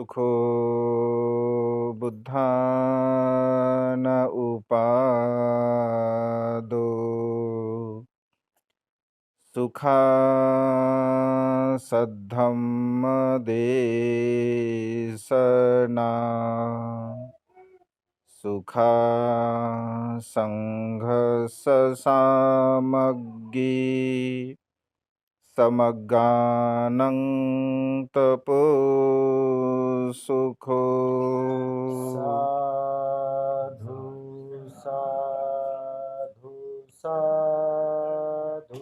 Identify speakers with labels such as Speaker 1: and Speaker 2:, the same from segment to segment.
Speaker 1: सुखो बुद्धान उपादो सुखा सद्धम्म देशना सुखा संघ सामग्री समगानं तपो सुखो
Speaker 2: साधु साधु साधु।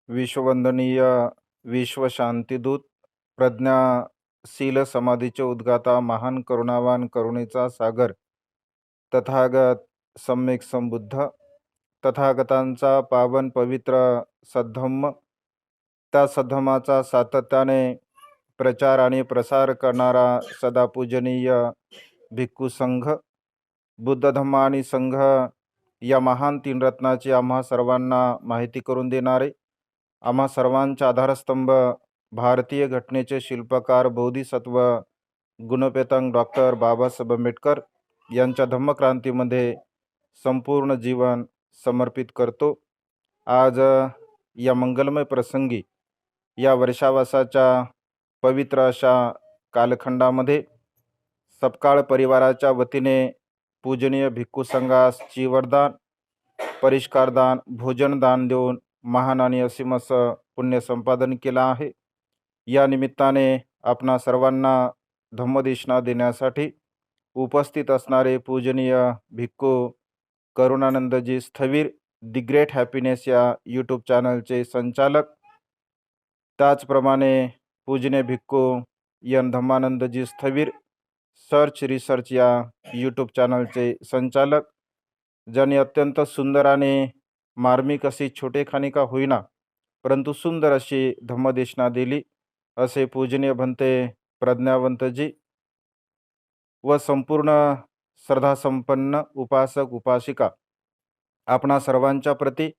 Speaker 1: विश्ववंदनीय विश्वशांतीदूत प्रज्ञाशील समाधीचे उद्गाता महान करुणावान करुणेचा सागर तथागत सम्यक संबुद्ध तथागतांचा पावन पवित्र सद्धम्म त्या सद्धम्माचा सातत्याने प्रचार आणि प्रसार करणारा सदा पूजनीय भिक्खू संघ बुद्ध धम्म आणि संघ या महान तीन रत्नाची आम्हा सर्वांना माहिती करून देणारे आम्हा सर्वांचा आधारस्तंभ भारतीय घटनेचे शिल्पकार बोधिसत्व गुणपेतंग डॉक्टर बाबासाहेब आंबेडकर यांच्या धम्मक्रांतीमध्ये संपूर्ण जीवन समर्पित करतो। आज या मंगलमय प्रसंगी या वर्षावासाच्या पवित्र अशा कालखंडामध्ये सपकाळ परिवाराच्या वतीने पूजनीय भिक्खू संघास चीवरदान परिष्कारदान भोजनदान देऊन महान आणि असीम असं पुण्य संपादन केलं आहे। या निमित्ताने आपणा सर्वांना धम्मदेशना देण्यासाठी उपस्थित असणारे पूजनीय भिक्खू करुणानंदजी स्थवीर दी ग्रेट हॅपीनेस या यूट्यूब चॅनलचे संचालक, त्याचप्रमाणे पूजनीय भिक्खू एन धम्मानंदजी स्थवीर सर्च रिसर्च या यूट्यूब चॅनलचे संचालक, ज्यांनी अत्यंत सुंदर आणि मार्मिक अशी छोटेखानी का होईना परंतु सुंदर अशी धम्मदेशना दिली असे पूजनीय भंते प्रज्ञावंतजी व संपूर्ण श्रद्धासंपन्न उपासक उपासिका आपणा सर्वांच्या प्रती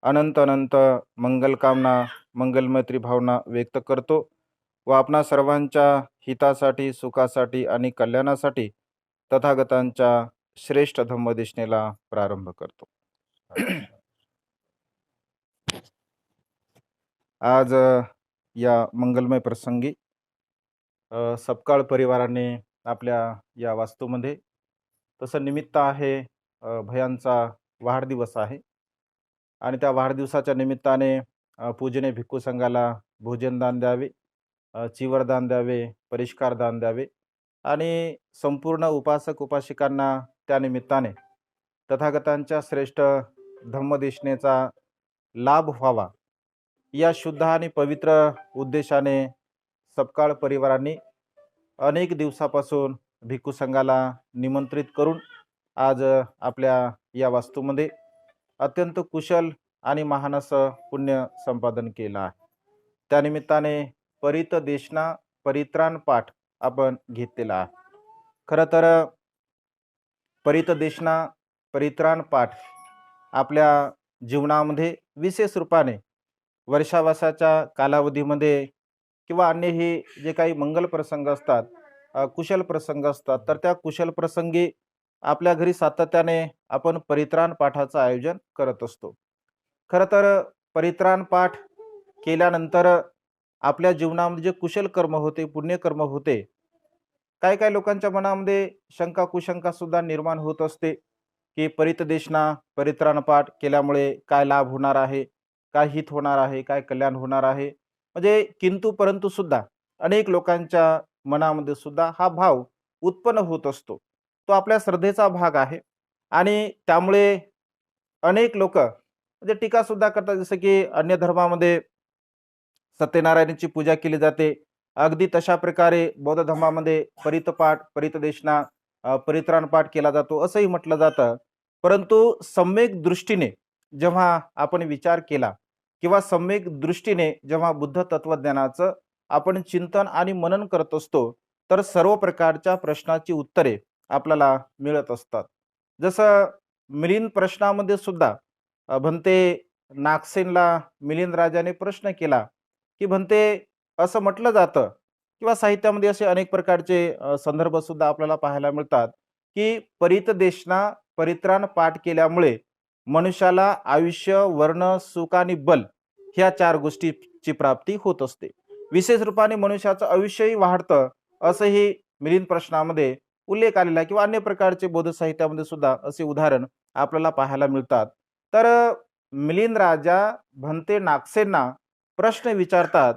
Speaker 1: अनंत अनंत मंगलकामना मंगलमैत्री भावना व्यक्त करतो व आपणा सर्वांच्या हितासाठी सुखासाठी आणि कल्याणासाठी तथागतांच्या श्रेष्ठ धम्मदेशनेला प्रारंभ करतो। आज या मंगलमय प्रसंगी सपकाळ परिवाराने आपल्या या वास्तूमध्ये तसं निमित्त आहे भयांचा वाढदिवस आहे आणि त्या वाढदिवसाच्या निमित्ताने पूजनीय भिक्खू संघाला भोजनदान द्यावे, चीवरदान द्यावे, परिष्कारदान द्यावे आणि संपूर्ण उपासक उपासिकांना त्या निमित्ताने तथागतांच्या श्रेष्ठ धम्मदेशनेचा लाभ व्हावा या शुद्ध आणि पवित्र उद्देशाने सपकाळ परिवारांनी अनेक दिवसापासून भिक्खू संघाला निमंत्रित करून आज आपल्या या वास्तूमध्ये अत्यंत कुशल आणि महान असं पुण्य संपादन केलं आहे। त्यानिमित्ताने परित देशना परित्राण पाठ आपण घेतलेला आहे। खरं तर परित देशना परित्राण पाठ आपल्या जीवनामध्ये विशेष रूपाने वर्षावासाच्या कालावधीमध्ये किंवा अन्य हे जे काही मंगल प्रसंग असतात, कुशल प्रसंग असतात, तर त्या कुशल प्रसंगी आपल्या घरी सातत्याने आपण परित्राण पाठाचं आयोजन करत असतो। खरं तर परित्राण पाठ केल्यानंतर आपल्या जीवनामध्ये जे कुशल कर्म होते, पुण्यकर्म होते, काही काही लोकांच्या मनामध्ये शंका कुशंका सुद्धा निर्माण होत असते की परित देशना परित्राण पाठ केल्यामुळे काय लाभ होणार आहे, काय हित होणार आहे, काय कल्याण होणार आहे, म्हणजे किंतु परंतु सुद्धा अनेक लोकांच्या मनामध्ये सुद्धा हा भाव उत्पन्न होत असतो। तो आपल्या श्रद्धेचा भाग आहे आणि त्यामुळे अनेक लोक म्हणजे टीका सुद्धा करतात, जसं की अन्य धर्मामध्ये सत्यनारायणाची पूजा केली जाते, अगदी तशा प्रकारे बौद्ध धर्मामध्ये परितपाठ परितदेशना परित्राण पाठ केला जातो असंही म्हटलं जातं। परंतु सम्यक दृष्टीने जेव्हा आपण विचार केला किंवा सम्यक दृष्टीने जेव्हा बुद्ध तत्वज्ञानाचं आपण चिंतन आणि मनन करत असतो तर सर्व प्रकारच्या प्रश्नाची उत्तरे आपल्याला मिळत असतात। जसं मिलिंद प्रश्नामध्ये सुद्धा भंते नागसेनला मिलिंद राजाने प्रश्न केला की भंते असं म्हटलं जातं किंवा साहित्यामध्ये असे अनेक प्रकारचे संदर्भ सुद्धा आपल्याला पाहायला मिळतात, की परितदेशना परित्राण पाठ केल्यामुळे मनुष्याला आयुष्य, वर्ण, सुख आणि बल ह्या 4 गोष्टीची प्राप्ती होत असते. विशेष रूपाने मनुष्याचं आयुष्यही वाढतं, असंही मिलिंद प्रश्नामध्ये उल्लेख आलेला आहे किंवा अन्य प्रकारचे बौद्ध साहित्यामध्ये सुद्धा असे उदाहरण आपल्याला पाहायला मिळतात. तर मिलिंद राजा भंते नागसेंना प्रश्न विचारतात,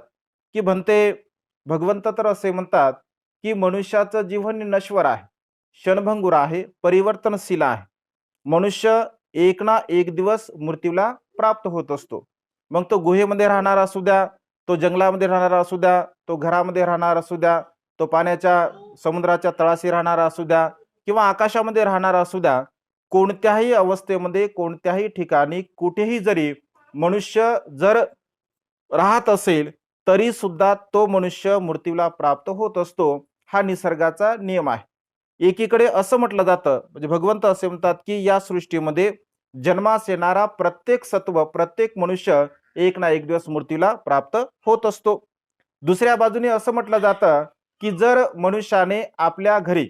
Speaker 1: की "भंते, भगवंत तर असे म्हणतात, की मनुष्याचं जीवन नश्वर आहे, क्षणभंगुर आहे, परिवर्तनशील आहे. मनुष्य एक ना एक दिवस मृत्यूला प्राप्त होत असतो. मग तो गुहेमध्ये राहणारा असू द्या, तो जंगलामध्ये राहणारा असू द्या, तो घरामध्ये राहणारा असू द्या, तो पाण्याच्या समुद्राच्या तळाशी राहणारा असू द्या किंवा आकाशामध्ये राहणारा असू द्या, कोणत्याही अवस्थेमध्ये, कोणत्याही ठिकाणी, कुठेही जरी मनुष्य जर राहत असेल, तरी सुद्धा तो मनुष्य मृत्यूला प्राप्त होत असतो. हा निसर्गाचा नियम आहे. एकीकडे असं म्हटलं जातं, म्हणजे भगवंत असे म्हणतात, की या सृष्टीमध्ये जन्मास येणारा प्रत्येक सत्व, प्रत्येक मनुष्य एक ना एक दिवस मृत्यूला प्राप्त होत असतो. दुसऱ्या बाजूने असं म्हटलं जातं, की जर मनुष्याने आपल्या घरी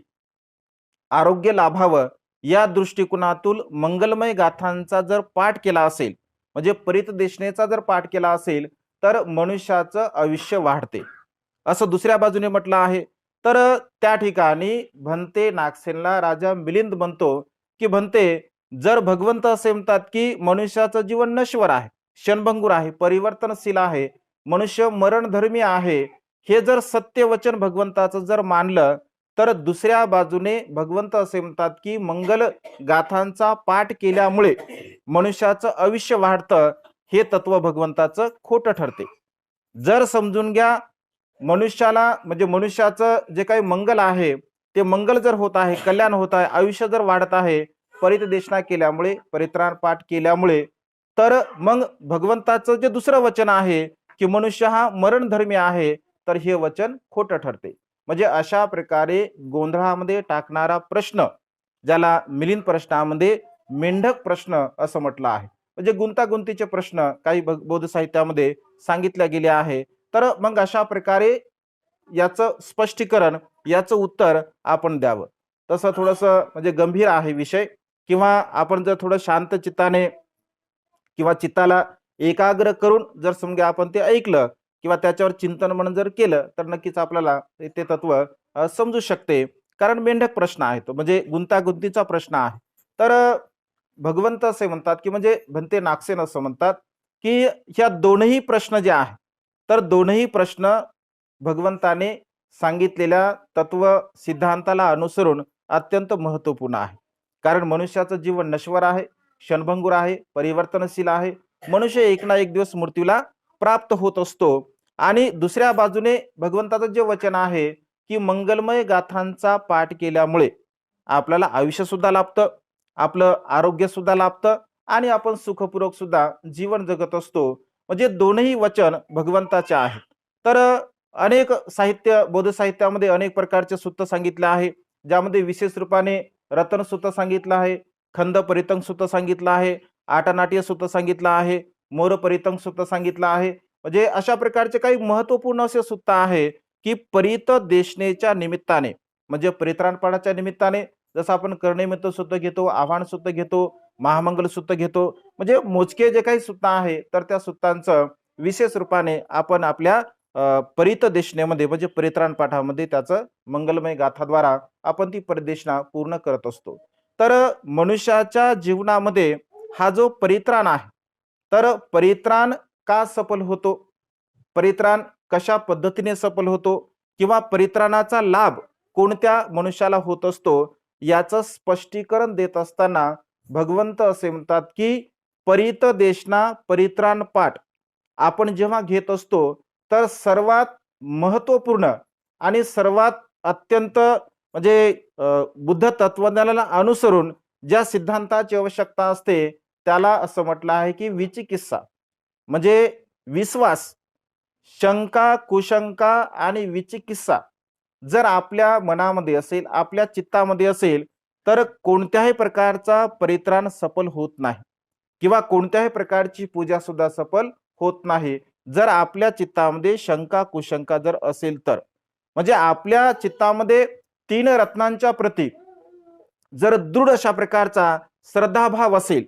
Speaker 1: आरोग्य लाभावं या दृष्टिकोनातून मंगलमय गाथांचा जर पाठ केला असेल, म्हणजे परितदेशनेचा जर पाठ केला असेल, तर मनुष्याचं आयुष्य वाढते, असं दुसऱ्या बाजूने म्हटलं आहे. तर त्या ठिकाणी भंते नागसेनला राजा मिलिंद म्हणतो, की "भंते, जर भगवंत असे म्हणतात, की मनुष्याचं जीवन नश्वर आहे, क्षणभंगुर आहे, परिवर्तनशील आहे, मनुष्य मरणधर्मी आहे, हे जर सत्य वचन भगवंताचं जर मानलं, तर दुसऱ्या बाजूने भगवंत असे म्हणतात, की मंगल गाथांचा पाठ केल्यामुळे मनुष्याचं आयुष्य वाढतं, हे तत्व भगवंताचं खोटं ठरते. जर समजून घ्या, मनुष्याला म्हणजे मनुष्याचं जे काही मंगल आहे, ते मंगल जर होत आहे, कल्याण होत आहे, आयुष्य जर वाढत आहे, परितदेशना केल्यामुळे, परित्राण पाठ केल्यामुळे, तर मग भगवंताचं जे दुसरं वचन आहे, की मनुष्य हा मरणधर्मी आहे, तर हे वचन खोटं ठरते. म्हणजे अशा प्रकारे गोंधळामध्ये टाकणारा प्रश्न, ज्याला मिलिंद प्रश्नामध्ये मेंढक प्रश्न असं म्हटलं आहे. म्हणजे गुंतागुंतीचे प्रश्न काही बौद्ध साहित्यामध्ये सांगितले गेले आहे. तर मग अशा प्रकारे याचं स्पष्टीकरण, याचं उत्तर आपण द्यावं. तसं थोडंसं म्हणजे गंभीर आहे विषय किंवा आपण जर थोडं शांत चित्ताने किंवा चित्ताला एकाग्र करून जर समजा आपण ते ऐकलं किंवा त्याच्यावर चिंतन मनन जर केलं, तर नक्कीच आपल्याला ते तत्व समजू शकते. कारण मेंढक प्रश्न आहे तो, म्हणजे गुंतागुंतीचा प्रश्न आहे. तर भगवंत असे म्हणतात, की म्हणजे भंते नागसेन असं म्हणतात, की ह्या दोनही प्रश्न जे आहेत, तर दोनही प्रश्न भगवंताने सांगितलेल्या तत्व सिद्धांताला अनुसरून अत्यंत महत्त्वपूर्ण आहे. कारण मनुष्याचं जीवन नश्वर आहे, क्षणभंगुर आहे, परिवर्तनशील आहे. मनुष्य एक ना एक दिवस मृत्यूला प्राप्त होत असतो. आणि दुसऱ्या बाजूने भगवंताचं जे वचन आहे, की मंगलमय गाथांचा पाठ केल्यामुळे आपल्याला आयुष्य सुद्धा लाभतं, आपलं आरोग्य सुद्धा लाभतं आणि आपण सुखपूर्वक सुद्धा जीवन जगत असतो. म्हणजे दोनही वचन भगवंताचे आहेत. तर अनेक साहित्य, बौद्ध साहित्यामध्ये अनेक प्रकारचे सूत्र सांगितले आहे, ज्यामध्ये विशेष रूपाने रतन सूत्र सांगितलं आहे, खंद परितंग सूत्र सांगितलं आहे, आटनाट्य सूत्र सांगितलं आहे, मोर परितंग सूत्र सांगितलं आहे. म्हणजे अशा प्रकारचे काही महत्त्वपूर्ण असे सूत्र आहे, की परित देशनेच्या निमित्ताने, म्हणजे परित्राणपणाच्या निमित्ताने, जसं आपण करनिमित्त सूत्र घेतो, आव्हान सूत्र घेतो, महामंगल सूत्र घेतो, म्हणजे मोजके जे काही सूत्र आहे, तर त्या सूत्रांचं विशेष रूपाने आपण आपल्या परित देशनेमध्ये म्हणजे परित्राण पाठामध्ये त्याचं मंगलमय गाथाद्वारा आपण ती परिदेशना पूर्ण करत असतो. तर मनुष्याच्या जीवनामध्ये हा जो परित्राण आहे, तर परित्राण का सफल होतो? परित्राण कशा पद्धतीने सफल होतो? किंवा परित्राणाचा लाभ कोणत्या मनुष्याला होत असतो? याचं स्पष्टीकरण देत असताना भगवंत असे म्हणतात, की परित देशना परित्राण पाठ आपण जेव्हा घेत असतो, तर सर्वात महत्त्वपूर्ण आणि सर्वात अत्यंत म्हणजे बुद्ध तत्वज्ञानाला अनुसरून ज्या सिद्धांताची आवश्यकता असते, त्याला असं म्हटलं आहे, की विचिकित्सा म्हणजे विश्वास, शंका, कुशंका आणि विचिकित्सा जर आपल्या मनामध्ये असेल, आपल्या चित्तामध्ये असेल, तर कोणत्याही प्रकारचा परित्राण सफल होत नाही किंवा कोणत्याही प्रकारची पूजा सुद्धा सफल होत नाही. जर आपल्या चित्तामध्ये शंका, कुशंका जर असेल तर. म्हणजे आपल्या चित्तामध्ये तीन रत्नांच्या प्रती जर दृढ अशा प्रकारचा श्रद्धाभाव असेल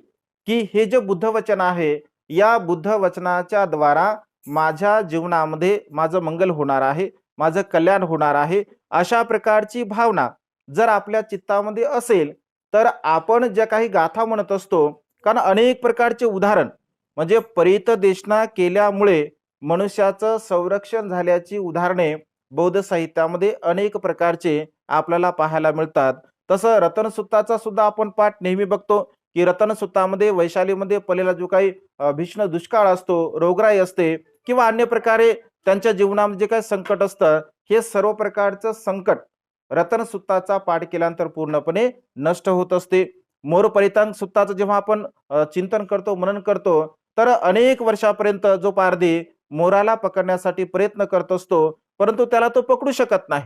Speaker 1: की हे जे बुद्ध वचन आहे, या बुद्ध वचनाच्या द्वारा माझ्या जीवनामध्ये माझं मंगल होणार आहे, माझं कल्याण होणार आहे, अशा प्रकारची भावना जर आपल्या चित्तामध्ये असेल, तर आपण ज्या काही गाथा म्हणत असतो, कारण अनेक प्रकारचे उदाहरण म्हणजे परितदेशना केल्यामुळे मनुष्याचं संरक्षण झाल्याची उदाहरणे बौद्ध साहित्यामध्ये अनेक प्रकारचे आपल्याला पाहायला मिळतात. तसं रतनसुत्ताचा सुद्धा आपण पाठ नेहमी बघतो की रतनसुत्तामध्ये वैशालीमध्ये पडलेला जो काही भीषण दुष्काळ असतो, रोगराई असते किंवा अन्य प्रकारे त्यांच्या जीवनामध्ये जे काही संकट असतं, हे सर्व प्रकारचं संकट रतनसुत्ताचा पाठ केल्यानंतर पूर्णपणे नष्ट होत असते. मोर परितांग सुत्ताचं जेव्हा आपण चिंतन करतो, मनन करतो, तर अनेक वर्षापर्यंत जो पारधी मोराला पकडण्यासाठी प्रयत्न करत असतो, परंतु त्याला तो पकडू शकत नाही.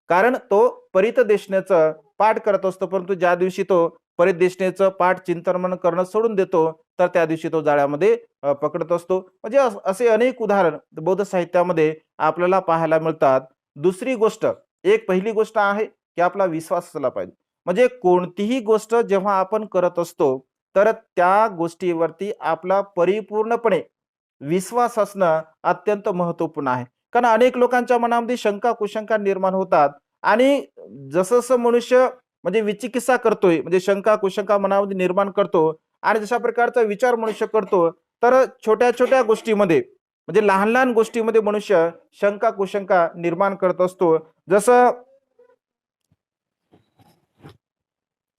Speaker 1: कारण तो परितदेशनेचं पाठ करत असतो, परंतु ज्या दिवशी तो परितदेशनेचं पाठ चिंतन मनन करणं सोडून देतो, तर त्या दिवशी तो जाळ्यामध्ये पकडत असतो. म्हणजे असे अनेक उदाहरण बौद्ध साहित्यामध्ये आपल्याला पाहायला मिळतात. दुसरी गोष्ट, एक पहिली गोष्ट आहे की आपला विश्वास असला पाहिजे. म्हणजे कोणतीही गोष्ट जेव्हा आपण करत असतो, तर त्या गोष्टीवरती आपला परिपूर्णपणे विश्वास असणं अत्यंत महत्त्वपूर्ण आहे. कारण अनेक लोकांच्या मनामध्ये शंका कुशंका निर्माण होतात आणि जसं जसं मनुष्य म्हणजे विचिकित्सा करतोय, म्हणजे शंका कुशंका मनामध्ये निर्माण करतो आणि जशा प्रकारचा विचार मनुष्य करतो, तर छोट्या छोट्या गोष्टीमध्ये म्हणजे लहान लहान गोष्टीमध्ये मनुष्य शंका कुशंका निर्माण करत असतो. जसं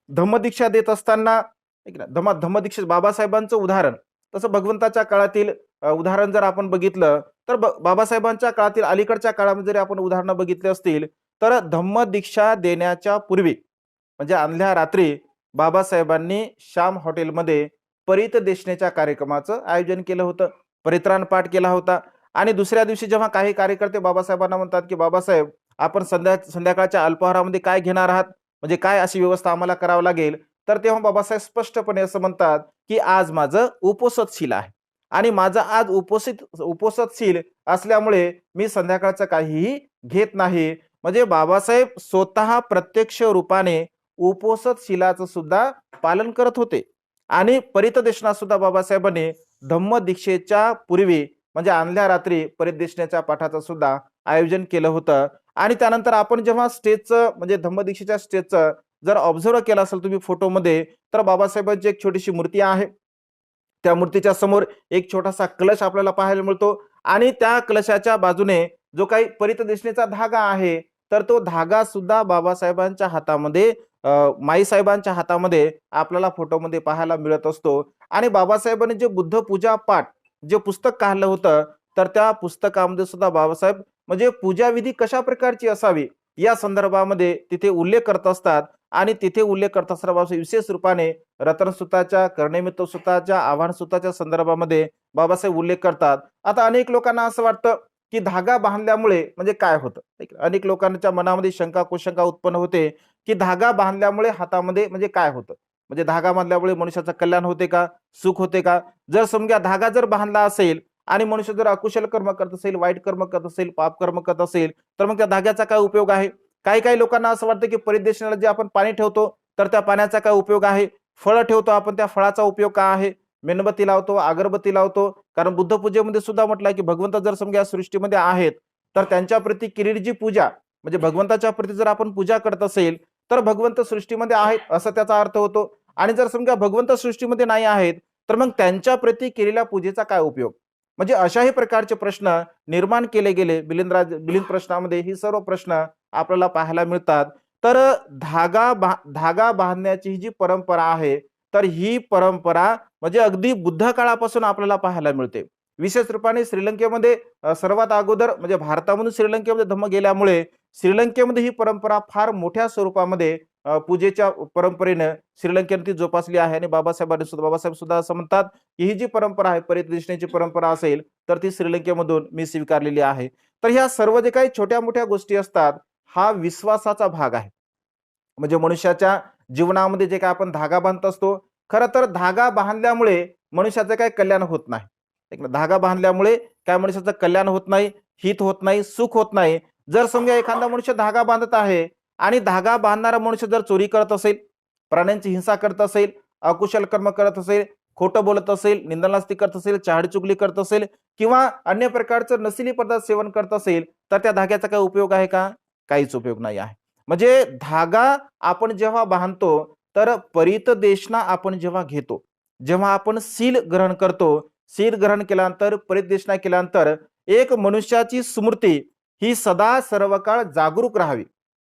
Speaker 1: धम्मदीक्षा देत असताना ऐक ना, धम्मदीक्षेत बाबासाहेबांचं उदाहरण, तसं भगवंताच्या काळातील उदाहरण जर आपण बघितलं, तर बाबासाहेबांच्या काळातील अलीकडच्या काळामध्ये जरी आपण उदाहरणं बघितली असतील, तर धम्मदीक्षा देण्याच्या पूर्वी म्हणजे आदल्या रात्री बाबासाहेबांनी श्याम हॉटेलमध्ये परितदेशनेच्या कार्यक्रमाचं आयोजन केलं होतं. परित्राण पाठ केला होता आणि दुसऱ्या दिवशी जेव्हा काही कार्यकर्ते बाबासाहेबांना म्हणतात की बाबासाहेब, आपण संध्याकाळच्या अल्पाहारामध्ये काय घेणार आहात, म्हणजे काय अशी व्यवस्था आम्हाला करावं लागेल, तर तेव्हा बाबासाहेब स्पष्टपणे असं म्हणतात की आज माझं उपोषणशील आहे आणि माझं आज उपोषणशील असल्यामुळे मी संध्याकाळचं काहीही घेत नाही. म्हणजे बाबासाहेब स्वतः प्रत्यक्ष रूपाने उपोषणशिलाचं सुद्धा पालन करत होते आणि परितदेशना सुद्धा बाबासाहेबांनी धम्मदीक्षेच्या पूर्वी म्हणजे आदल्या रात्री परितदेशनेच्या पाठाचं सुद्धा आयोजन केलं होतं. आणि त्यानंतर आपण जेव्हा स्टेजचं म्हणजे धम्मदीक्षेच्या स्टेजचं जर ऑब्झर्व केलं असेल तुम्ही फोटोमध्ये, तर बाबासाहेबांची एक छोटीशी मूर्ती आहे. त्या मूर्तीच्या समोर एक छोटासा कलश आपल्याला पाहायला मिळतो आणि त्या कलशाच्या बाजूने जो काही परितदेशनेचा धागा आहे, तर तो धागा सुद्धा बाबासाहेबांच्या हातामध्ये माईसाहेबांच्या हातामध्ये आपल्याला फोटोमध्ये पाहायला मिळत असतो. आणि बाबासाहेबांनी जे बुद्ध पूजा पाठ जे पुस्तक काढलं होतं, तर त्या पुस्तकामध्ये सुद्धा बाबासाहेब म्हणजे पूजाविधी कशा प्रकारची असावी या संदर्भामध्ये तिथे उल्लेख करत असतात. आणि तिथे उल्लेख करत असताना बाबासाहेब विशेष रूपाने रतनसुत्ताच्या, कर्णमित्र सुताच्या, आव्हान सुताच्या संदर्भामध्ये बाबासाहेब उल्लेख करतात. आता अनेक लोकांना असं वाटतं की धागा बांधल्यामुळे म्हणजे काय होतं, अनेक लोकांच्या मनामध्ये शंका कुशंका उत्पन्न होते की धागा बांधल्यामुळे हातामध्ये म्हणजे काय होतं, म्हणजे धागा बांधल्यामुळे मनुष्याचं कल्याण होते का, सुख होते का. जर समजा धागा जर बांधला असेल आणि मनुष्य जर अकुशल कर्म करत असेल, वाईट कर्म करत असेल, पाप कर्म करत असेल, तर मग त्या धाग्याचा काय उपयोग आहे. काही काही लोकांना असं वाटतं की परिदेशनाला जे आपण पाणी ठेवतो, तर त्या पाण्याचा काय उपयोग आहे. फळं ठेवतो आपण, त्या फळाचा उपयोग काय आहे. मेणबत्ती लावतो, अगरबत्ती लावतो, कारण बुद्ध पूजेमध्ये सुद्धा म्हटलंय की भगवंत जर समजा या सृष्टीमध्ये आहेत, तर त्यांच्या प्रती केलेली जी पूजा म्हणजे भगवंताच्या प्रती जर आपण पूजा करत असेल, तर भगवंत सृष्टीमध्ये आहेत असं त्याचा अर्थ होतो. आणि जर समजा भगवंत सृष्टीमध्ये नाही आहेत, तर मग त्यांच्या प्रती केलेल्या पूजेचा काय उपयोग. म्हणजे अशाही प्रकारचे प्रश्न निर्माण केले गेले मिलिंद प्रश्नामध्ये. ही सर्व प्रश्न आपल्याला पाहायला मिळतात. तर धागा बांधण्याची ही जी परंपरा आहे, तर ही परंपरा म्हणजे अगदी बुद्ध काळापासून आपल्याला पाहायला मिळते. विशेष रूपाने श्रीलंकेमध्ये सर्वात अगोदर म्हणजे भारतामधून श्रीलंकेमध्ये धम्म गेल्यामुळे श्रीलंकेमध्ये ही परंपरा फार मोठ्या स्वरूपामध्ये पूजेच्या परंपरेनं श्रीलंकेमध्ये जोपासली आहे. आणि बाबासाहेब सुद्धा असं म्हणतात की ही जी परंपरा आहे, परितदेशनेची परंपरा असेल, तर ती श्रीलंकेमधून मी स्वीकारलेली आहे. तर ह्या सर्व जे काही छोट्या मोठ्या गोष्टी असतात, हा विश्वासाचा भाग आहे. म्हणजे मनुष्याच्या जीवनामध्ये जे काय आपण धागा बांधत असतो, खरं तर धागा बांधल्यामुळे मनुष्याचं काही कल्याण होत नाही. धागा बांधल्यामुळे काय मनुष्याचं कल्याण होत नाही, हित होत नाही, सुख होत नाही. जर समजा एखादा मनुष्य धागा बांधत आहे आणि धागा बांधणारा मनुष्य जर चोरी करत असेल, प्राण्यांची हिंसा करत असेल, अकुशल कर्म करत असेल, खोटं बोलत असेल, निंदनास्ती करत असेल, चहाडी चुगली करत असेल किंवा अन्य प्रकारचं नशिली पदार्थ सेवन करत असेल, तर त्या धाग्याचा काय उपयोग आहे का? काहीच उपयोग नाही आहे. म्हणजे धागा आपण जेव्हा बांधतो तर परितदेशना आपण जेव्हा घेतो, जेव्हा आपण सील ग्रहण करतो, सील ग्रहण केल्यानंतर परितदेशना केल्यानंतर एक मनुष्याची स्मृती ही सदा सर्व काळ जागरूक राहावी.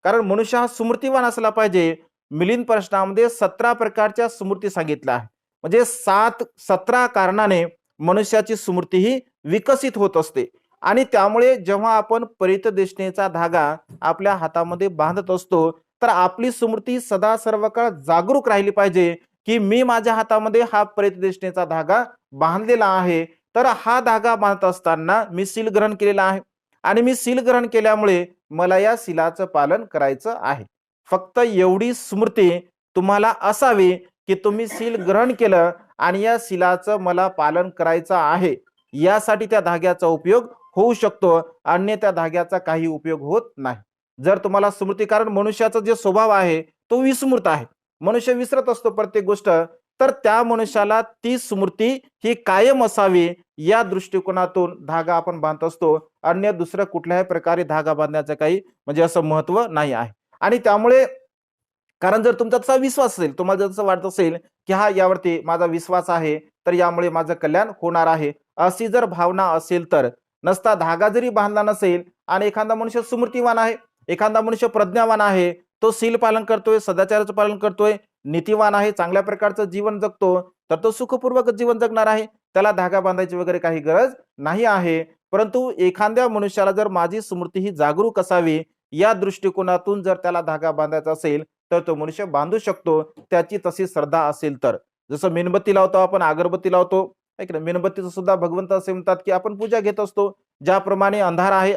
Speaker 1: कारण मनुष्य हा स्मृतिवान असला पाहिजे. मिलिंद प्रश्नामध्ये 17 प्रकारच्या स्मृती सांगितल्या आहे. म्हणजे 17 कारणाने मनुष्याची स्मृती ही विकसित होत असते आणि त्यामुळे जेव्हा आपण परितदेशनेचा धागा आपल्या हातामध्ये बांधत असतो तर आपली स्मृती सदा सर्व काळ जागरूक राहिली पाहिजे की मी माझ्या हातामध्ये हा परितदेशनेचा धागा बांधलेला आहे. तर हा धागा बांधत असताना मी सील ग्रहण केलेला आहे आणि मी सील ग्रहण केल्यामुळे मला या सीलाचं पालन करायचं आहे. फक्त एवढी स्मृती तुम्हाला असावी की तुम्ही सील ग्रहण केलं आणि या सीलाचं मला पालन करायचं आहे, यासाठी त्या धाग्याचा उपयोग होऊ शकतो, अन्यथा धाग्याचा काही उपयोग होत नाही. जर तुम्हाला स्मृती, कारण मनुष्याचा जे स्वभाव आहे तो विस्मृत आहे, मनुष्य विसरत असतो प्रत्येक गोष्ट, तर त्या मनुष्याला ती स्मृती ही कायम असावी या दृष्टिकोनातून धागा आपण बांधत असतो. अन्य दुसऱ्या कुठल्याही प्रकारे धागा बांधण्याचं काही म्हणजे असं महत्व नाही आहे. आणि त्यामुळे कारण जर तुमचा तसा विश्वास असेल, तुम्हाला जर असं वाटत असेल की हा यावरती माझा विश्वास आहे तर यामुळे माझं कल्याण होणार आहे, अशी जर भावना असेल तर नसता धागा जरी बांधला नसेल आणि एखादा मनुष्य स्मृतिवान आहे, एखादा मनुष्य प्रज्ञावान आहे, तो सील पालन करतोय, सदाचाराचं पालन करतोय, नीतिवान आहे, चांगल्या प्रकारचं जीवन जगतो, तर तो सुखपूर्वक जीवन जगणार आहे. त्याला धागा बांधायची वगैरे काही गरज नाही आहे. परंतु एखाद्या मनुष्याला जर माझी स्मृती ही जागरूक असावी या दृष्टिकोनातून जर त्याला धागा बांधायचा असेल तर तो मनुष्य बांधू शकतो, त्याची तशी श्रद्धा असेल तर. जसं मेणबत्ती लावतो आपण, अगरबत्ती लावतो, ऐक ना, मेणबत्तीचं सुद्धा भगवंत असे म्हणतात की आपण पूजा घेत असतो. ज्याप्रमाणे अंधार आहे,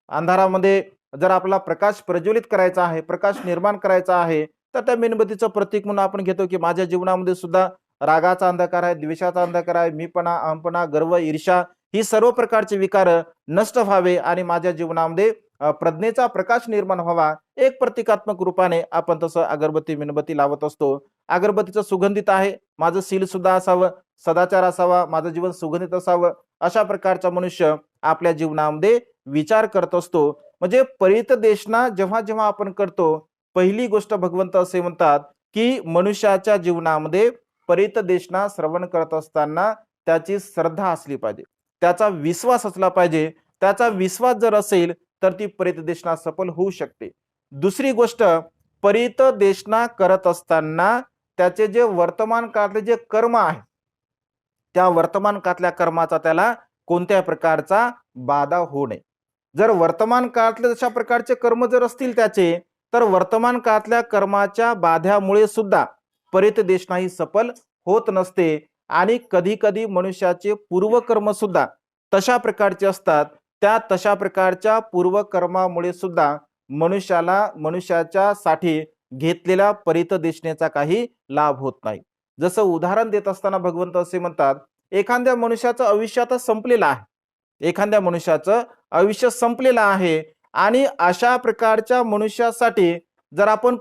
Speaker 1: अंधारामध्ये जर आपला प्रकाश प्रज्वलित करायचा आहे, प्रकाश निर्माण करायचा आहे, तर त्या मेणबत्तीचं प्रतीक म्हणून आपण घेतो की माझ्या जीवनामध्ये सुद्धा रागाचा अंधकार आहे, द्वेषाचा अंधकार आहे, मीपणा, अहमपणा, गर्व, ईर्ष्या ही सर्व प्रकारचे विकार नष्ट व्हावे आणि माझ्या जीवनामध्ये प्रज्ञेचा प्रकाश निर्माण व्हावा, एक प्रतिकात्मक रूपाने आपण तसं अगरबत्ती मेणबत्ती लावत असतो. अगरबत्तीचं सुगंधित आहे, माझं सील सुद्धा असावं, सदाचार असावा, माझं जीवन सुगंधित असावं, अशा प्रकारचा मनुष्य आपल्या जीवनामध्ये विचार करत असतो. म्हणजे परितदेशना जेव्हा जेव्हा आपण करतो, पहिली गोष्ट भगवंत असे म्हणतात की मनुष्याच्या जीवनामध्ये परितदेशना श्रवण करत असताना त्याची श्रद्धा असली पाहिजे, त्याचा विश्वास असला पाहिजे. त्याचा विश्वास जर असेल तर ती परितदेशना सफल होऊ शकते. दुसरी गोष्ट, परितदेशना करत असताना त्याचे जे वर्तमान काळातले जे कर्म आहे, त्या वर्तमान काळातल्या कर्माचा त्याला कोणत्याही प्रकारचा बाधा होऊ नये. जर वर्तमान काळातले अशा प्रकारचे कर्म जर असतील त्याचे, तर वर्तमान काळातल्या कर्माच्या बाध्यामुळे सुद्धा परितदेशना ही सफल होत नसते. आणि कधी कधी मनुष्याचे पूर्वकर्म सुद्धा तशा प्रकारचे असतात, त्या तशा प्रकारच्या पूर्वकर्मामुळे सुद्धा मनुष्याच्या साठी घेतलेल्या परितदेशनेचा काही लाभ होत नाही. जसं उदाहरण देत असताना भगवंत असे म्हणतात, एखाद्या मनुष्याचं आयुष्य आता संपलेलं आहे, एखाद्या मनुष्याचं आयुष्य संपलेलं आहे आणि अशा प्रकारच्या मनुष्यासाठी जर आपण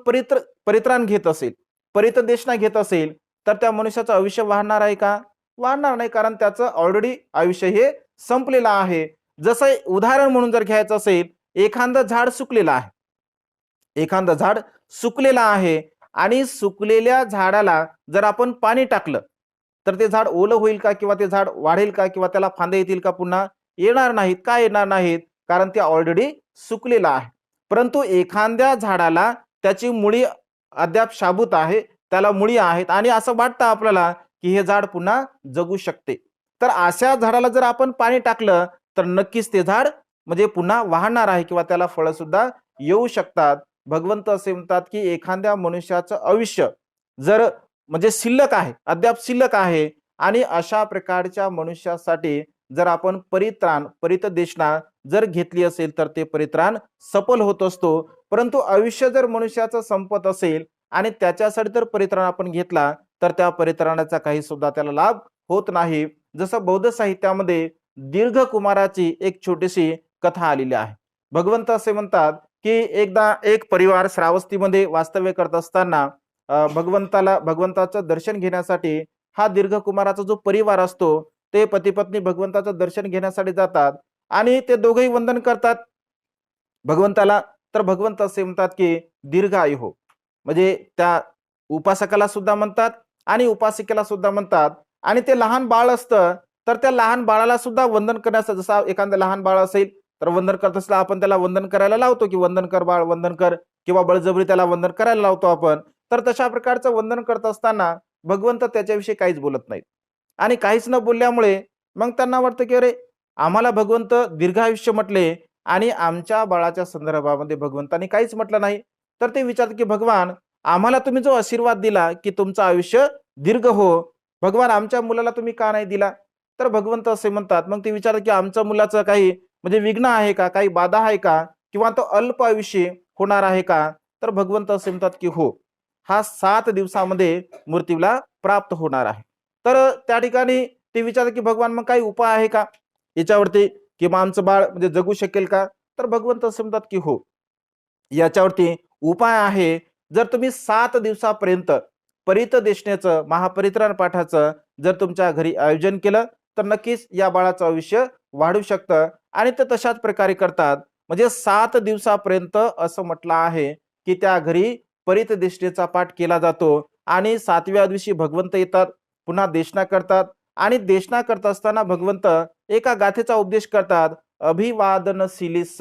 Speaker 1: परित्राण घेत असेल, परितदेशना घेत असेल, तर त्या मनुष्याचं आयुष्य वाढणार आहे का? वाढणार नाही, कारण त्याचं ऑलरेडी आयुष्य हे संपलेलं आहे. जसं उदाहरण म्हणून जर घ्यायचं असेल, एखादं झाड सुकलेलं आहे, एखादं झाड सुकलेलं आहे आणि सुकलेल्या झाडाला जर आपण पाणी टाकलं तर ते झाड ओलं होईल का, किंवा ते झाड वाढेल का, किंवा त्याला फांद्या येतील का? पुन्हा येणार नाहीत. का येणार नाहीत? कारण ते ऑलरेडी सुकलेलं आहे. परंतु एखाद्या झाडाला त्याची मुळी अद्याप शाबूत आहे, त्याला मुळी आहेत आणि असं वाटतं आपल्याला की हे झाड पुन्हा जगू शकते. तर अशा झाडाला जर आपण पाणी टाकलं तर नक्कीच ते झाड म्हणजे पुन्हा वाढणार आहे किंवा त्याला फळं सुद्धा येऊ शकतात. भगवंत असे म्हणतात की एखाद्या मनुष्याचं आयुष्य जर म्हणजे शिल्लक आहे, अद्याप शिल्लक आहे, आणि अशा प्रकारच्या मनुष्यासाठी जर आपण परितदेशना जर घेतली असेल तर ते परित्राण सफल होत असतो. परंतु आयुष्य जर मनुष्याचं संपत असेल आणि त्याच्यासाठी जर परित्राण आपण घेतला तर त्या परित्राणाचा काही सुद्धा त्याला लाभ होत नाही. जसं बौद्ध साहित्यामध्ये दीर्घ कुमाराची एक छोटीशी कथा आलेली आहे. भगवंत असे म्हणतात की एकदा एक परिवार श्रावस्तीमध्ये वास्तव्य करत असताना भगवंताचं दर्शन घेण्यासाठी हा दीर्घकुमाराचा जो परिवार असतो ते पती पत्नी भगवंताचं दर्शन घेण्यासाठी जातात आणि ते दोघेही वंदन करतात भगवंताला. तर भगवंत असे म्हणतात की दीर्घ आयु हो. म्हणजे त्या उपासकाला सुद्धा म्हणतात आणि उपासिकेला सुद्धा म्हणतात. आणि ते लहान बाळ असतं तर त्या लहान बाळाला सुद्धा वंदन करण्याचं, जसं एखादं लहान बाळ असेल तर वंदन करत असला आपण त्याला वंदन करायला लावतो की वंदन कर बाळ वंदन कर, किंवा बळजबरी त्याला वंदन करायला लावतो आपण. तर तशा प्रकारचं वंदन करत असताना भगवंत त्याच्याविषयी काहीच बोलत नाहीत. आणि काहीच न बोलल्यामुळे मग त्यांना वाटतं की अरे, आम्हाला भगवंत दीर्घायुष्य म्हटले आणि आमच्या बाळाच्या संदर्भामध्ये भगवंतांनी काहीच म्हटलं नाही. तर ते विचारतात की भगवान, आम्हाला तुम्ही जो आशीर्वाद दिला की तुमचं आयुष्य दीर्घ हो, भगवान आमच्या मुलाला तुम्ही का नाही दिला? तर भगवंत असे म्हणतात, मग ते विचारतात की आमच्या मुलाचं काही म्हणजे विघ्न आहे का, काही बाधा आहे का, किंवा तो अल्प आयुष्य होणार आहे का? तर भगवंत असे म्हणतात की हो, हा 7 दिवसामध्ये मृत्यूला प्राप्त होणार आहे. तर त्या ठिकाणी ते विचारतात की भगवान मग काही उपाय आहे का याच्यावरती, की मग आमचं बाळ म्हणजे जगू शकेल का? तर भगवंत असं म्हणतात की हो, याच्यावरती उपाय आहे. जर तुम्ही 7 दिवसापर्यंत परितदेशनेचं महापरित्राण पाठाचं जर तुमच्या घरी आयोजन केलं तर नक्कीच या बाळाचं आयुष्य वाढू शकतं. आणि ते तशाच प्रकारे करतात. म्हणजे 7 दिवसापर्यंत असं म्हटलं आहे की त्या घरी परितदेशनेचा पाठ केला जातो आणि 7व्या दिवशी भगवंत येतात, पुन्हा देशना करतात. आणि देशना करत असताना भगवंत एका गाथेचा उपदेश करतात. अभिवादनशीलिस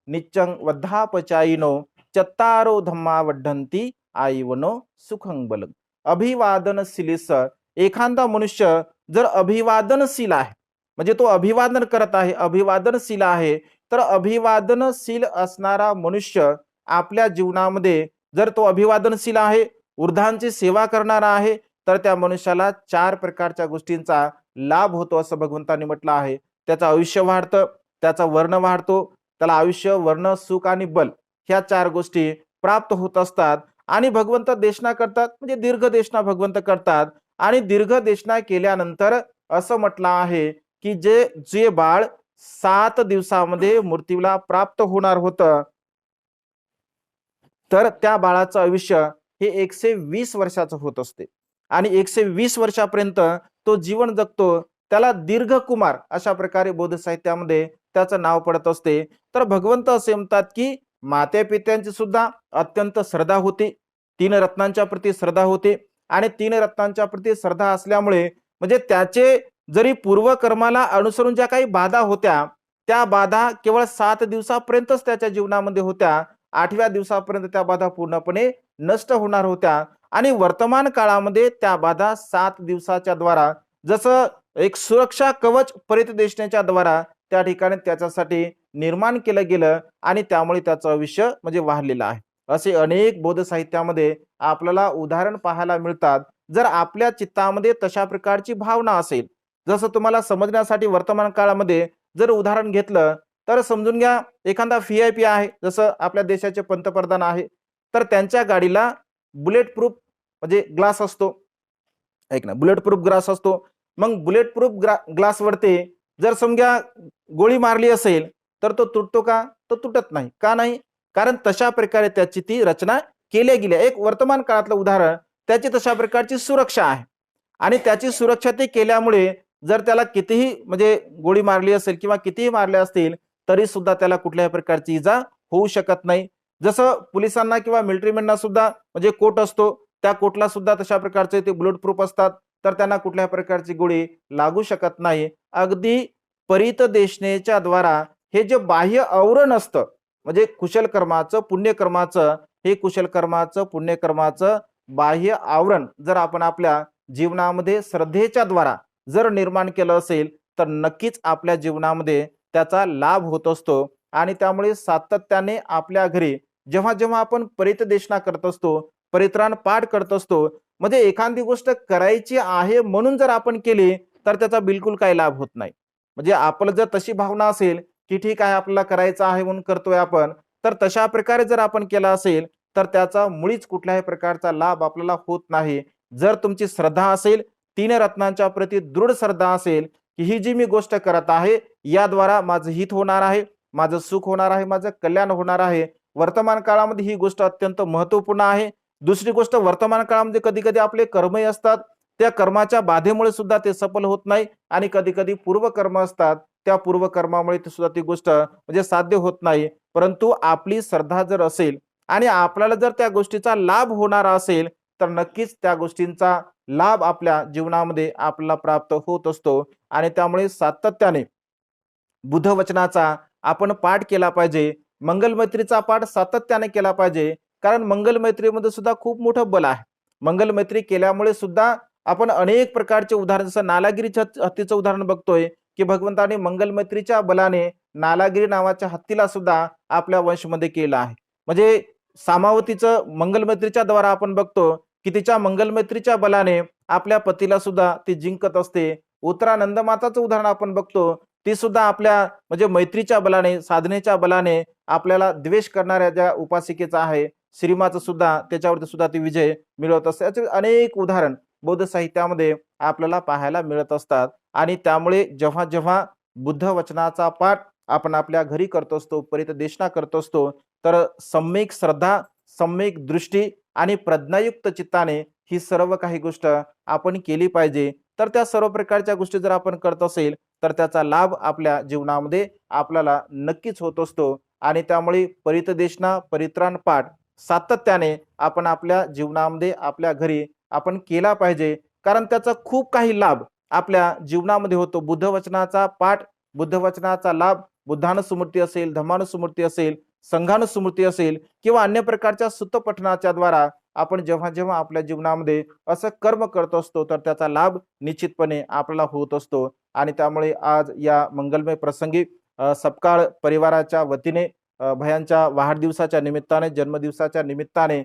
Speaker 1: निच्चंग वद्धापचायिनो चत्तारो धम्मा वड्ढंती आईवनो सुखं बलं. अभिवादनशीलिस, एखादा मनुष्य जर अभिवादनशील आहे म्हणजे तो अभिवादन करत आहे, अभिवादनशील आहे, तर अभिवादनशील असणारा मनुष्य आपल्या जीवनामध्ये जर तो अभिवादनशील आहे, वृद्धांची सेवा करणारा आहे, तर त्या मनुष्याला 4 प्रकारच्या गोष्टींचा लाभ होतो असं भगवंतांनी म्हटलं आहे. त्याचं आयुष्य वाढतं, त्याचा वर्ण वाढतो, त्याला आयुष्य, वर्ण, सुख आणि बल ह्या 4 गोष्टी प्राप्त होत असतात. आणि भगवंत देशना करतात म्हणजे दीर्घ देशना भगवंत करतात. आणि दीर्घ देशना केल्यानंतर असं म्हटलं आहे की जे जे बाळ 7 दिवसामध्ये मृत्यूला प्राप्त होणार होतं, तर त्या बाळाचं आयुष्य हे 120 वर्षाचं होत असते. आणि 120 वर्षापर्यंत तो जीवन जगतो. त्याला दीर्घकुमार अशा प्रकारे बौद्ध साहित्यामध्ये त्याचं नाव पडत असते. तर भगवंत असे म्हणतात की माते पित्यांची सुद्धा अत्यंत श्रद्धा होती, 3 रत्नांच्या प्रती श्रद्धा होती. आणि 3 रत्नांच्या प्रती श्रद्धा असल्यामुळे म्हणजे त्याचे जरी पूर्वकर्माला अनुसरून ज्या काही बाधा होत्या, त्या बाधा केवळ 7 दिवसापर्यंतच त्याच्या जीवनामध्ये होत्या. 8व्या दिवसापर्यंत त्या बाधा पूर्णपणे नष्ट होणार होत्या. आणि वर्तमान काळामध्ये त्या बाधा 7 दिवसाच्या द्वारा जसं एक सुरक्षा कवच परितदेशनेच्या द्वारा त्या ठिकाणी त्याच्यासाठी निर्माण केलं गेलं आणि त्यामुळे त्याचं आयुष्य म्हणजे वाढलेलं आहे. असे अनेक बौद्ध साहित्यामध्ये आपल्याला उदाहरण पाहायला मिळतात. जर आपल्या चित्तामध्ये तशा प्रकारची भावना असेल, जसं तुम्हाला समजण्यासाठी वर्तमान काळामध्ये जर उदाहरण घेतलं तर समजून घ्या, एखादा व्ही-आय-पी आहे, जसं आपल्या देशाचे पंतप्रधान आहे, तर त्यांच्या गाडीला बुलेट प्रूफ म्हणजे ग्लास असतो. ऐक ना, बुलेट प्रूफ ग्लास असतो. मग बुलेट प्रूफ ग्लासवरती जर समजा गोळी मारली असेल तर तो तुटतो का? तो तुटत नाही. का नाही? कारण तशा प्रकारे त्याची ती रचना केल्या गेली. एक वर्तमान काळातलं उदाहरण, त्याची तशा प्रकारची सुरक्षा आहे. आणि त्याची सुरक्षा ते केल्यामुळे जर त्याला कितीही म्हणजे गोळी मारली असेल किंवा कितीही मारले असतील तरी सुद्धा त्याला कुठल्याही प्रकारची इजा होऊ शकत नाही. जसं पोलिसांना किंवा मिलिटरीमॅनना सुद्धा म्हणजे कोट असतो, त्या कोटला सुद्धा तशा प्रकारचे ते बुलेट प्रूफ असतात, तर त्यांना कुठल्याही प्रकारची गोळी लागू शकत नाही. अगदी परितदेशनेच्या द्वारा हे जे बाह्य आवरण असतं म्हणजे कुशल कर्माचं, पुण्यकर्माचं, हे कुशल कर्माचं, पुण्यकर्माचं बाह्य आवरण जर आपण आपल्या जीवनामध्ये श्रद्धेच्या द्वारा जर निर्माण केलं असेल तर नक्कीच आपल्या जीवनामध्ये त्याचा लाभ होत असतो. आणि त्यामुळे सातत्याने आपल्या घरी जेव्हा जेव्हा आपण परितदेशना करत असतो, परित्राण पाठ करत असतो, म्हणजे एखादी गोष्ट करायची आहे म्हणून जर आपण केली तर त्याचा बिलकुल काही लाभ होत नाही. म्हणजे आपलं जर तशी भावना असेल की ठीक आहे आपल्याला करायचं आहे म्हणून करतोय आपण, तर तशा प्रकारे जर आपण केला असेल तर त्याचा मुळीच कुठल्याही प्रकारचा लाभ आपल्याला होत नाही. जर तुमची श्रद्धा असेल, 3 रत्नांच्या प्रती दृढ श्रद्धा असेल की ही जी मी गोष्ट करत आहे याद्वारा माझं हित होणार आहे, माझं सुख होणार आहे, माझं कल्याण होणार आहे. वर्तमान काळामध्ये ही गोष्ट अत्यंत महत्त्वपूर्ण आहे. दुसरी गोष्ट, वर्तमान काळामध्ये कधी-कधी आपले कर्मही असतात. त्या कर्माच्या बाधेमुळे सुद्धा ते सफल होत नाही आणि कधी-कधी पूर्वकर्म असतात. त्या पूर्वकर्मामुळे ते सुद्धा ती गोष्ट म्हणजे साध्य होत नाही. परंतु आपली श्रद्धा जर असेल आणि आपल्याला जर त्या गोष्टीचा लाभ होणारा असेल, तर नक्कीच त्या गोष्टींचा लाभ आपल्या जीवनामध्ये आपल्याला प्राप्त होत असतो आणि त्यामुळे सातत्याने बुधवचनाचा आपण पाठ केला पाहिजे. मंगलमैत्रीचा पाठ सातत्याने केला पाहिजे. कारण मंगलमैत्रीमध्ये सुद्धा खूप मोठं बल आहे. मंगलमैत्री केल्यामुळे सुद्धा आपण अनेक प्रकारचे उदाहरण, जसं नालागिरीच्या हत्तीचं उदाहरण बघतोय, की भगवंताने मंगलमैत्रीच्या बलाने नालागिरी नावाच्या हत्तीला सुद्धा आपल्या वंशमध्ये केलं आहे. म्हणजे सामावतीचं मंगलमैत्रीच्या द्वारा आपण बघतो, की तिच्या मंगलमैत्रीच्या बलाने आपल्या पतीला सुद्धा ती जिंकत असते. उत्तरानंद माताचं उदाहरण आपण बघतो, ती सुद्धा आपल्या म्हणजे मैत्रीच्या बलाने, साधनेच्या बलाने आपल्याला द्वेष करणाऱ्या ज्या उपासिकेचा आहे, श्रीमाचं सुद्धा त्याच्यावरती सुद्धा ती विजय मिळवत असते. असे अनेक उदाहरण बौद्ध साहित्यामध्ये आपल्याला पाहायला मिळत असतात आणि त्यामुळे जेव्हा जेव्हा बुद्ध वचनाचा पाठ आपण आपल्या घरी करत असतो, परितदेशना करत असतो, तर सम्यक श्रद्धा, सम्यक दृष्टी आणि प्रज्ञायुक्त चित्ताने ही सर्व काही गोष्ट आपण केली पाहिजे. तर त्या सर्व प्रकारच्या गोष्टी जर आपण करत असेल, तर त्याचा लाभ आपल्या जीवनामध्ये आपल्याला नक्कीच होत असतो आणि त्यामुळे परितदेशना, परित्राण पाठ सातत्याने आपण आपल्या जीवनामध्ये, आपल्या घरी आपण केला पाहिजे. कारण त्याचा खूप काही लाभ आपल्या जीवनामध्ये होतो. बुद्धवचनाचा पाठ, बुद्धवचनाचा लाभ, बुद्धानुस्मृती असेल, धम्मानुस्मृती असेल, संघानुस्मृती असेल किंवा अन्य प्रकारच्या सुत्तपठणाच्या द्वारा आपण जेव्हा जेव्हा आपल्या जीवनामध्ये असं कर्म करत असतो, तर त्याचा लाभ निश्चितपणे आपल्याला होत असतो. आणि त्यामुळे आज या मंगलमय प्रसंगी सपकाळ परिवाराच्या वतीने भयांच्या वाढदिवसाच्या निमित्ताने, जन्मदिवसाच्या निमित्ताने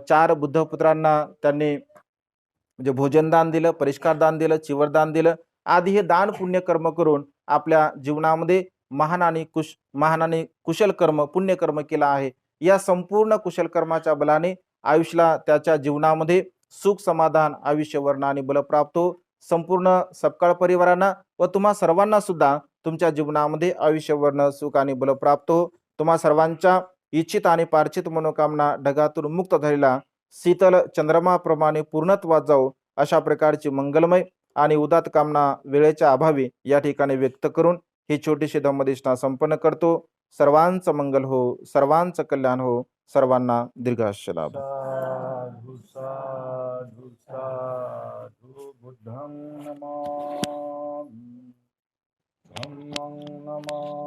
Speaker 1: 4 बुद्धपुत्रांना त्यांनी म्हणजे भोजनदान दिलं, परिष्कारदान दिलं, चिवरदान दिलं, आदी हे दान पुण्य कर्म करून आपल्या जीवनामध्ये महान आणि कुशल कर्म, पुण्यकर्म केलं आहे. या संपूर्ण कुशल कर्माच्या बलाने आयुष्याला, त्याच्या जीवनामध्ये सुख, समाधान, आयुष्य, वर्ण आणि बल प्राप्त हो. संपूर्ण सपकाळ परिवारांना व तुम्हा सर्वांना सुद्धा तुमच्या जीवनामध्ये आयुष्य, वर्ण, सुख आणि बल प्राप्त हो. तुम्हा सर्वांच्या इच्छित आणि पार्चित मनोकामना ढगातून मुक्त झालेला शीतल चंद्रमाप्रमाणे पूर्णत्वात जाऊ, अशा प्रकारची मंगलमय आणि उदात्त कामना वेळेच्या अभावी या ठिकाणी व्यक्त करून ही छोटीशी धम्मदेशना संपन्न करतो. सर्वांचं मंगल हो, सर्वांचं कल्याण हो, सर्वांना दीर्घायुष्य लाभो.
Speaker 2: साधु साधु साधु बुद्धं नमामि, धम्मं नमामि.